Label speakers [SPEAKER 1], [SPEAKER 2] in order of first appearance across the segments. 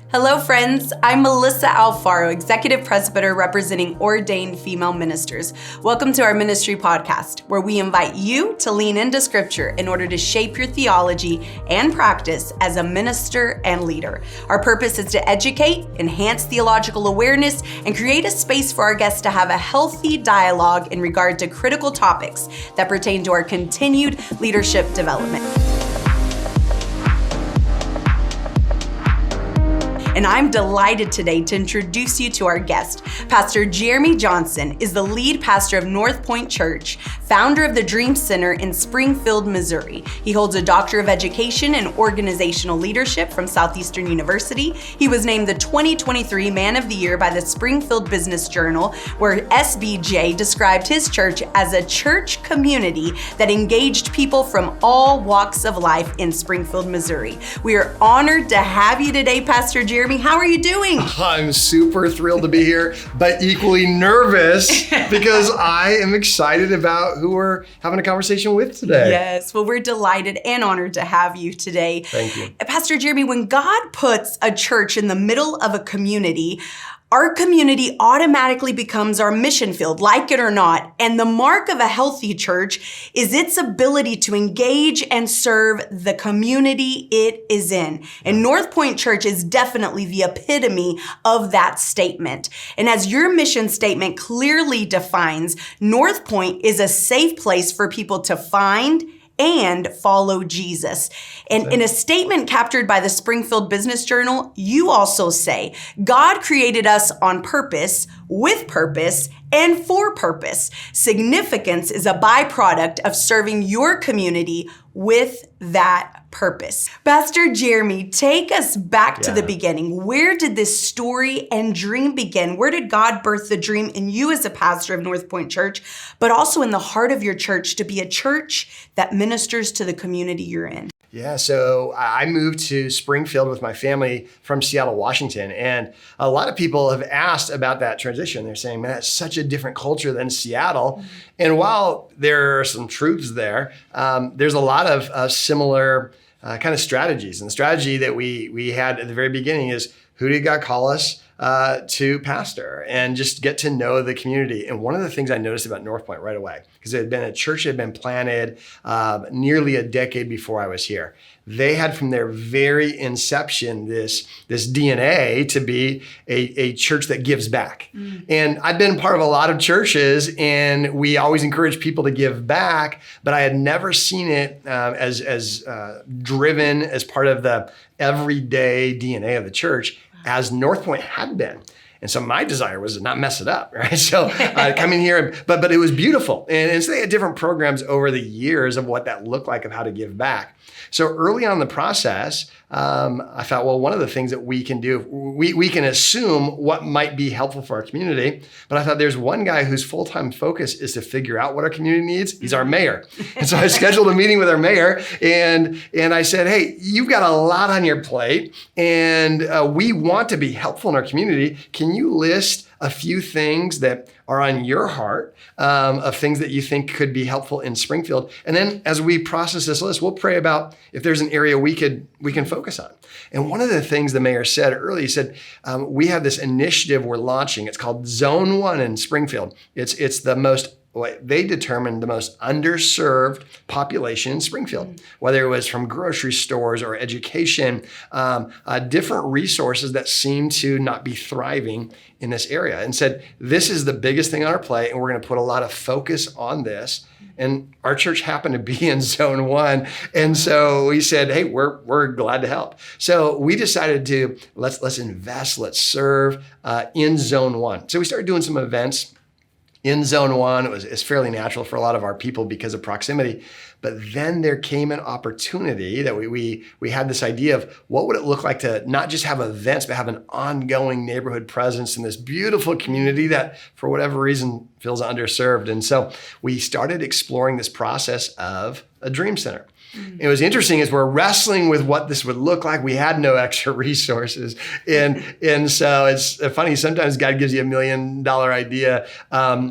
[SPEAKER 1] Hello, friends. I'm Melissa Alfaro, Executive Presbyter representing ordained female ministers. Welcome to our ministry podcast, where we invite you to lean into Scripture in order to shape your theology and practice as a minister and leader. Our purpose is to educate, enhance theological awareness, and create a space for our guests to have a healthy dialogue in regard to critical topics that pertain to our continued leadership development. And I'm delighted today to introduce you to our guest. Pastor Jeremy Johnson is the lead pastor of North Point Church, founder of the Dream Center in Springfield, Missouri. He holds a Doctor of Education in Organizational Leadership from Southeastern University. He was named the 2023 Man of the Year by the Springfield Business Journal, where SBJ described his church as a church community that engaged people from all walks of life in Springfield, Missouri. We are honored to have you today, Pastor Jeremy. How are you doing?
[SPEAKER 2] I'm super thrilled to be here, but equally nervous because I am excited about who we're having a conversation with today.
[SPEAKER 1] Yes, well, we're delighted and honored to have you today.
[SPEAKER 2] Thank you.
[SPEAKER 1] Pastor Jeremy, when God puts a church in the middle of a community, our community automatically becomes our mission field, like it or not. And the mark of a healthy church is its ability to engage and serve the community it is in. And North Point Church is definitely the epitome of that statement. And as your mission statement clearly defines, North Point is a safe place for people to find and follow Jesus. And in a statement captured by the Springfield Business Journal, you also say, God created us on purpose, with purpose, and for purpose. Significance is a byproduct of serving your community with that purpose. Pastor Jeremy, take us back to the beginning. Where did this story and dream begin? Where did God birth the dream in you as a pastor of North Point Church, but also in the heart of your church to be a church that ministers to the community you're in?
[SPEAKER 2] Yeah, so I moved to Springfield with my family from Seattle, Washington. And a lot of people have asked about that transition. They're saying, man, that's such a different culture than Seattle. Mm-hmm. And while there are some truths there, there's a lot of similar kind of strategies. And the strategy that we had at the very beginning is, who did God call us to pastor, and just get to know the community? And one of the things I noticed about North Point right away, because it had been a church that had been planted nearly a decade before I was here. They had from their very inception this DNA to be a church that gives back. Mm. And I've been part of a lot of churches, and we always encourage people to give back, but I had never seen it as driven as part of the everyday DNA of the church as North Point had been. And so my desire was to not mess it up, right? So coming here, but it was beautiful. And so they had different programs over the years of what that looked like, of how to give back. So early on in the process, I thought, well, one of the things that we can do, we can assume what might be helpful for our community. But I thought there's one guy whose full-time focus is to figure out what our community needs. He's our mayor. And so I scheduled a meeting with our mayor, and I said, hey, you've got a lot on your plate, and we want to be helpful in our community. Can you list a few things that are on your heart, of things that you think could be helpful in Springfield? And then as we process this list, we'll pray about if there's an area we can focus on. And one of the things the mayor said early, he said, we have this initiative we're launching. It's called Zone 1 in Springfield. It's the most, they determined the most underserved population in Springfield, whether it was from grocery stores or education, different resources that seem to not be thriving in this area, and said, this is the biggest thing on our plate, and we're going to put a lot of focus on this. And our church happened to be in Zone 1. And so we said, hey, we're glad to help. So we decided to, let's invest, let's serve in Zone 1. So we started doing some events in Zone 1. It's fairly natural for a lot of our people because of proximity. But then there came an opportunity that we had this idea of what would it look like to not just have events, but have an ongoing neighborhood presence in this beautiful community that, for whatever reason, feels underserved. And so we started exploring this process of a dream center. Mm-hmm. It was interesting as we're wrestling with what this would look like. We had no extra resources. And so it's funny, sometimes God gives you $1 million idea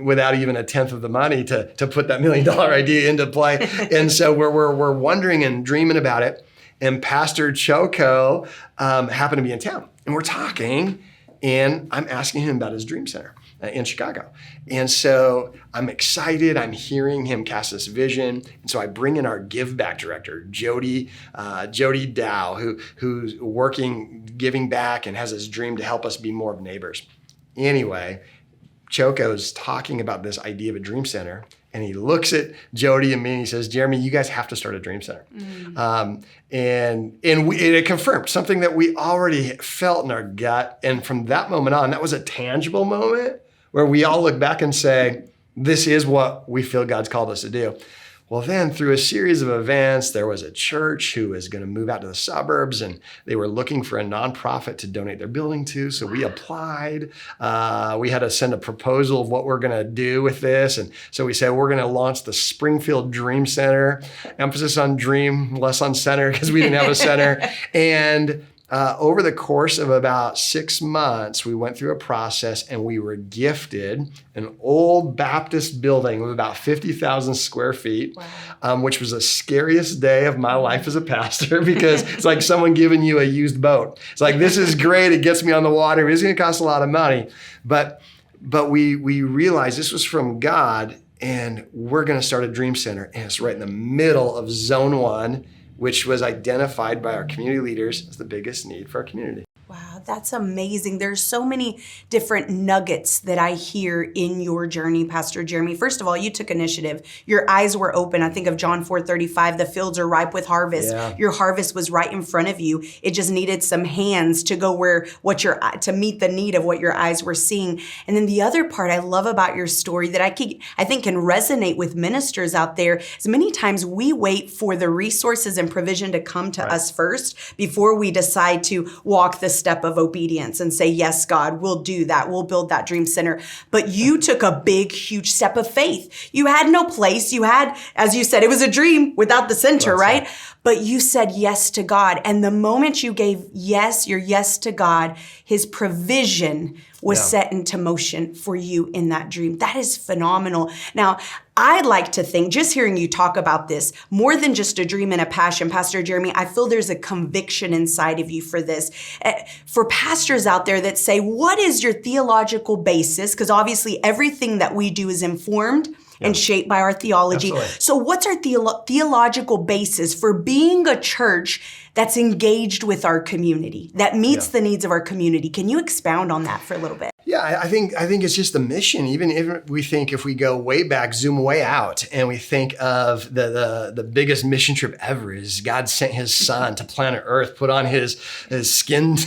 [SPEAKER 2] without even a tenth of the money to put that $1 million idea into play. And so we're wondering and dreaming about it. and Pastor Choco happened to be in town. And we're talking, and I'm asking him about his dream center in Chicago. And so I'm excited. I'm hearing him cast this vision. And so I bring in our give back director, Jody Dow, who's working, giving back, and has this dream to help us be more of neighbors. Anyway, Choco's talking about this idea of a dream center. And he looks at Jody and me and he says, Jeremy, you guys have to start a dream center. And it confirmed something that we already felt in our gut. And from that moment on, that was a tangible moment where we all look back and say, this is what we feel God's called us to do. Well, then through a series of events, there was a church who was going to move out to the suburbs, and they were looking for a nonprofit to donate their building to. So we applied. We had to send a proposal of what we're going to do with this. And so we said, we're going to launch the Springfield Dream Center, emphasis on dream, less on center, because we didn't have a center. And over the course of about 6 months, we went through a process and we were gifted an old Baptist building with about 50,000 square feet, which was the scariest day of my life as a pastor because it's like someone giving you a used boat. It's like, this is great. It gets me on the water. It's going to cost a lot of money. But we realized this was from God, and we're going to start a dream center. And it's right in the middle of Zone 1, which was identified by our community leaders as the biggest need for our community.
[SPEAKER 1] Wow, that's amazing. There's so many different nuggets that I hear in your journey, Pastor Jeremy. First of all, you took initiative. Your eyes were open. I think of John 4:35, the fields are ripe with harvest.
[SPEAKER 2] Yeah.
[SPEAKER 1] Your harvest was right in front of you. It just needed some hands to go to meet the need of what your eyes were seeing. And then the other part I love about your story that I think can resonate with ministers out there is many times we wait for the resources and provision to come to us first before we decide to walk the step of obedience and say, yes, God, we'll do that. We'll build that dream center. But you took a big, huge step of faith. You had no place. You had, as you said, it was a dream without the center, right? But you said yes to God. And the moment you gave your yes to God, his provision was set into motion for you in that dream. That is phenomenal. Now, I'd like to think, just hearing you talk about this, more than just a dream and a passion, Pastor Jeremy, I feel there's a conviction inside of you for this. For pastors out there that say, what is your theological basis? Because obviously everything that we do is informed and shaped by our theology.
[SPEAKER 2] Absolutely.
[SPEAKER 1] So what's our theological basis for being a church that's engaged with our community, that meets the needs of our community? Can you expound on that for a little bit?
[SPEAKER 2] Yeah, I think it's just the mission. Even if we think, if we go way back, zoom way out, and we think of the biggest mission trip ever is God sent his son to planet Earth, put on his skin,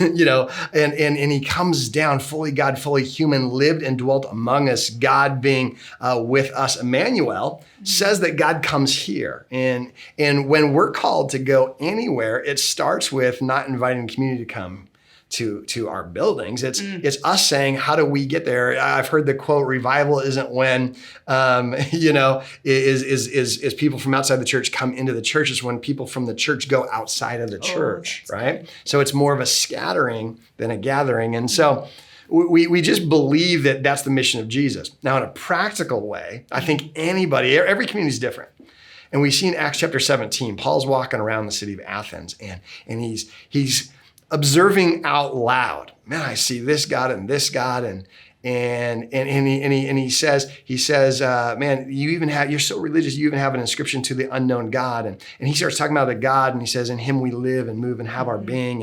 [SPEAKER 2] and he comes down fully God, fully human, lived and dwelt among us, God being with us. Emmanuel says that God comes here. And when we're called to go anywhere, it starts with not inviting the community to come to our buildings. It's us saying, how do we get there? I've heard the quote, revival isn't when, is people from outside the church come into the church. It's when people from the church go outside of the church, right? So it's more of a scattering than a gathering. And so we just believe that that's the mission of Jesus. Now, in a practical way, I think every community is different. And we see in Acts chapter 17, Paul's walking around the city of Athens, and he's observing out loud. Man, I see this God and this God, and he says, man, you're so religious, you even have an inscription to the unknown God, and he starts talking about the God, and he says, in him we live and move and have our being,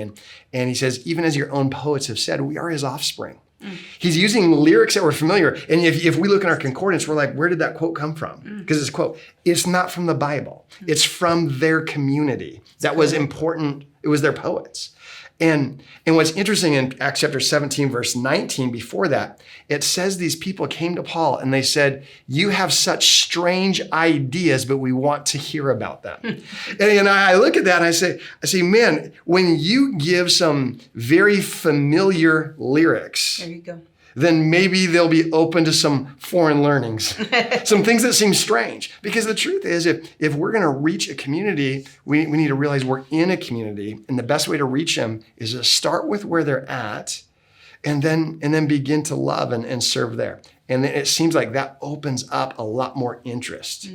[SPEAKER 2] and he says, even as your own poets have said, we are his offspring. He's using lyrics that were familiar. And if we look in our concordance, we're like, where did that quote come from? Because it's a quote. It's not from the Bible. It's from their community. That was important. It was their poets. And what's interesting in Acts chapter 17, verse 19, before that, it says these people came to Paul and they said, you have such strange ideas, but we want to hear about them. And I look at that and I say, man, when you give some very familiar lyrics,
[SPEAKER 1] There you go.
[SPEAKER 2] then maybe they'll be open to some foreign learnings, some things that seem strange. Because the truth is, if we're going to reach a community, we need to realize we're in a community, and the best way to reach them is to start with where they're at, and then begin to love and serve there. And then it seems like that opens up a lot more interest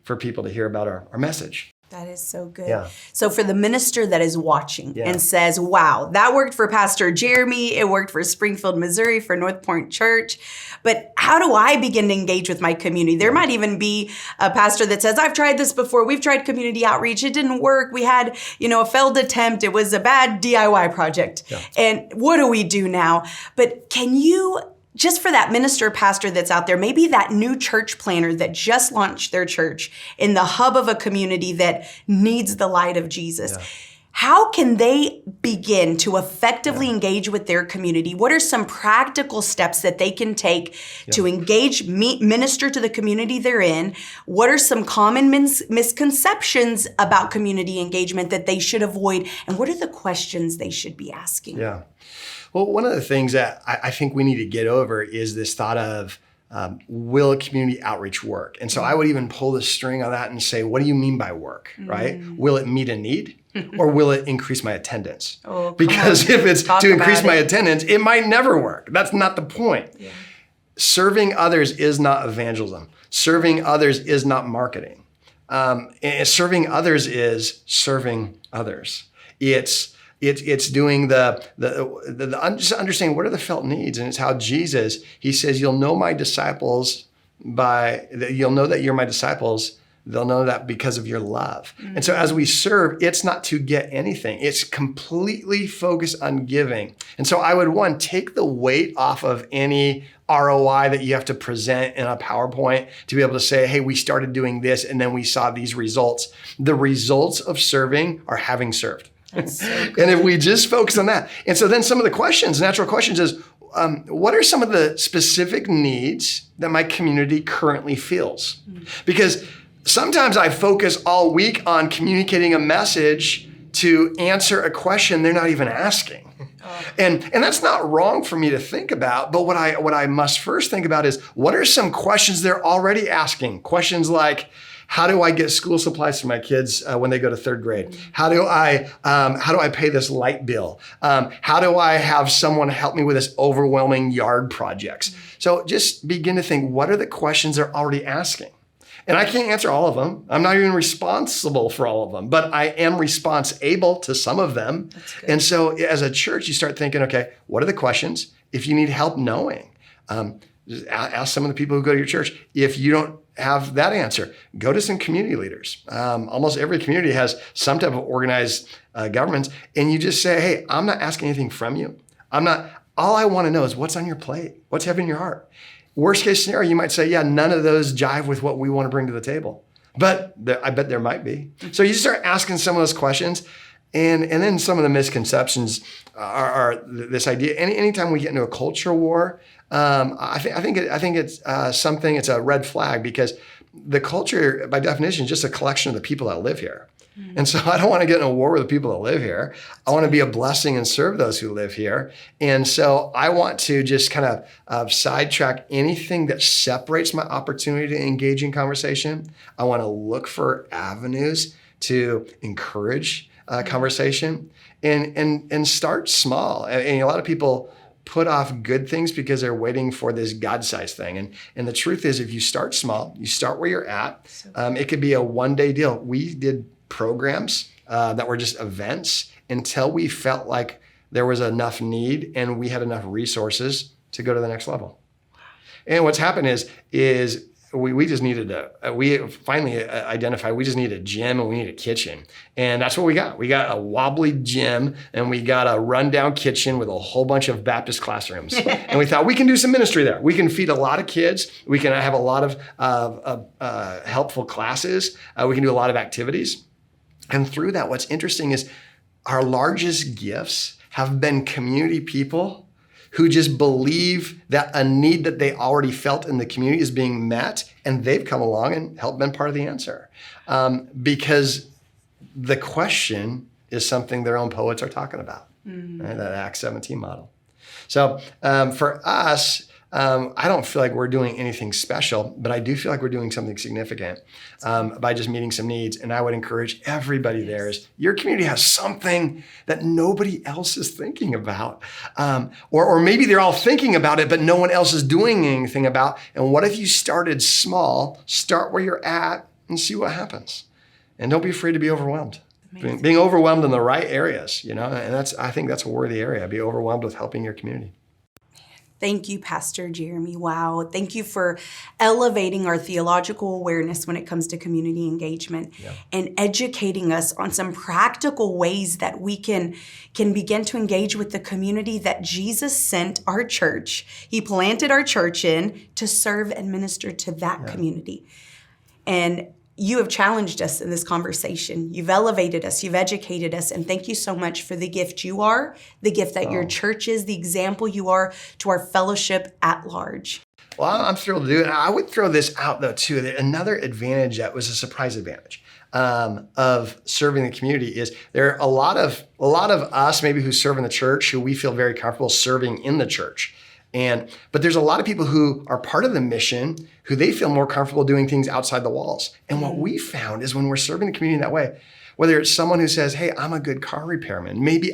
[SPEAKER 2] for people to hear about our message.
[SPEAKER 1] That is so good.
[SPEAKER 2] Yeah.
[SPEAKER 1] So for the minister that is watching
[SPEAKER 2] Yeah.
[SPEAKER 1] and says, wow, that worked for Pastor Jeremy, it worked for Springfield, Missouri, for North Point Church, but how do I begin to engage with my community? There might even be a pastor that says, I've tried this before. We've tried community outreach. It didn't work. We had, a failed attempt. It was a bad DIY project.
[SPEAKER 2] Yeah.
[SPEAKER 1] And what do we do now? But can you, just for that minister, pastor that's out there, maybe that new church planner that just launched their church in the hub of a community that needs the light of Jesus, how can they begin to effectively engage with their community? What are some practical steps that they can take to engage, minister to the community they're in? What are some common misconceptions about community engagement that they should avoid? And what are the questions they should be asking?
[SPEAKER 2] Yeah. Well, one of the things that I think we need to get over is this thought of, will community outreach work? And so I would even pull the string on that and say, what do you mean by work, right? Will it meet a need or will it increase my attendance? Because if it's to increase my attendance, it might never work. That's not the point. Yeah. Serving others is not evangelism. Serving others is not marketing. And serving others is serving others. It's doing just understanding what are the felt needs, and it's how Jesus, he says, you'll know my disciples you'll know that you're my disciples. They'll know that because of your love. Mm-hmm. And so as we serve, it's not to get anything. It's completely focused on giving. And so I would, take the weight off of any ROI that you have to present in a PowerPoint to be able to say, hey, we started doing this and then we saw these results. The results of serving are having served. That's so good. And if we just focus on that. And so then some of the natural questions is, what are some of the specific needs that my community currently feels? Because sometimes I focus all week on communicating a message to answer a question they're not even asking. And that's not wrong for me to think about, but what I must first think about is, what are some questions they're already asking? Questions like, how do I get school supplies for my kids when they go to third grade? How do I pay this light bill? How do I have someone help me with this overwhelming yard projects? So just begin to think, what are the questions they're already asking? And I can't answer all of them. I'm not even responsible for all of them, but I am responsible to some of them. And so as a church, you start thinking, okay, what are the questions? If you need help knowing, just ask some of the people who go to your church. If you don't have that answer, go to some community leaders. Almost every community has some type of organized governments. And you just say, hey, I'm not asking anything from you. All I want to know is what's on your plate. What's heavy in your heart? Worst case scenario, you might say, yeah, none of those jive with what we want to bring to the table. But I bet there might be. So you start asking some of those questions. And then some of the misconceptions are this idea. Anytime we get into a culture war, I think it's a red flag, because the culture, by definition, is just a collection of the people that live here. Mm-hmm. And so I don't want to get in a war with the people that live here. I want to be a blessing and serve those who live here. And so I want to just kind of sidetrack anything that separates my opportunity to engage in conversation. I want to look for avenues to encourage conversation and start small. And a lot of people put off good things because they're waiting for this God-sized thing. And the truth is, if you start small, you start where you're at, it could be a one-day deal. We did programs that were just events until we felt like there was enough need and we had enough resources to go to the next level. And what's happened is we just needed we finally identified we just needed a gym and we need a kitchen. And that's what we got. We got a wobbly gym and we got a rundown kitchen with a whole bunch of Baptist classrooms. And we thought we can do some ministry there. We can feed a lot of kids. We can have a lot of helpful classes. We can do a lot of activities. And through that, what's interesting is our largest gifts have been community people who just believe that a need that they already felt in the community is being met, and they've come along and helped been part of the answer. Because the question is something their own poets are talking about, right? That Acts 17 model. So for us, I don't feel like we're doing anything special, but I do feel like we're doing something significant by just meeting some needs. And I would encourage everybody there is your community has something that nobody else is thinking about. Or maybe they're all thinking about it, but no one else is doing anything about. And what if you started small, start where you're at and see what happens? And don't be afraid to be overwhelmed.
[SPEAKER 1] Amazing.
[SPEAKER 2] Being overwhelmed in the right areas, and I think that's a worthy area. Be overwhelmed with helping your community.
[SPEAKER 1] Thank you, Pastor Jeremy. Wow. Thank you for elevating our theological awareness when it comes to community engagement and educating us on some practical ways that we can begin to engage with the community that Jesus sent our church. He planted our church in to serve and minister to that community. And you have challenged us in this conversation. You've elevated us. You've educated us. And thank you so much for the gift you are, the gift that your church is, the example you are to our fellowship at large.
[SPEAKER 2] Well, I'm thrilled to do it. I would throw this out, though, too. That another advantage that was a surprise advantage of serving the community is there are a lot of us maybe who serve in the church who we feel very comfortable serving in the church. But there's a lot of people who are part of the mission who they feel more comfortable doing things outside the walls. And what we found is when we're serving the community in that way, whether it's someone who says, hey, I'm a good car repairman, maybe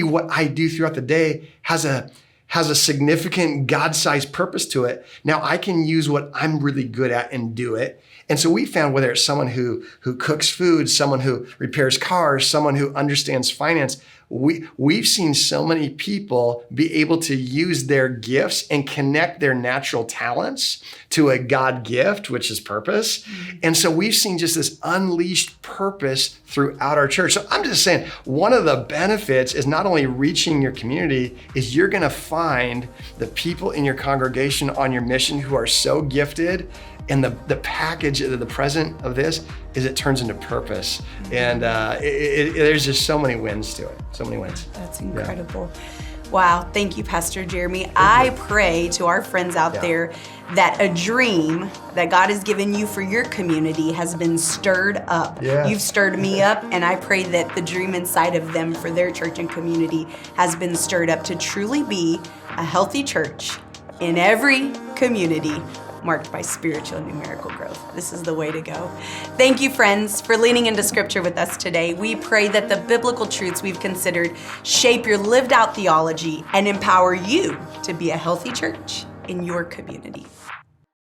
[SPEAKER 2] what I do throughout the day has a significant God-sized purpose to it. Now I can use what I'm really good at and do it. And so we found whether it's someone who cooks food, someone who repairs cars, someone who understands finance, we've seen so many people be able to use their gifts and connect their natural talents to a God gift, which is purpose. And so we've seen just this unleashed purpose throughout our church. So I'm just saying, one of the benefits is not only reaching your community, is you're gonna find the people in your congregation on your mission who are so gifted. And the package, the present of this is it turns into purpose. And there's just so many wins to it, so many wins.
[SPEAKER 1] That's incredible. Wow, thank you, Pastor Jeremy. I pray to our friends out there that a dream that God has given you for your community has been stirred up.
[SPEAKER 2] Yes.
[SPEAKER 1] You've stirred me up, and I pray that the dream inside of them for their church and community has been stirred up to truly be a healthy church in every community marked by spiritual and numerical growth. This is the way to go. Thank you, friends, for leaning into Scripture with us today. We pray that the biblical truths we've considered shape your lived out theology and empower you to be a healthy church in your community.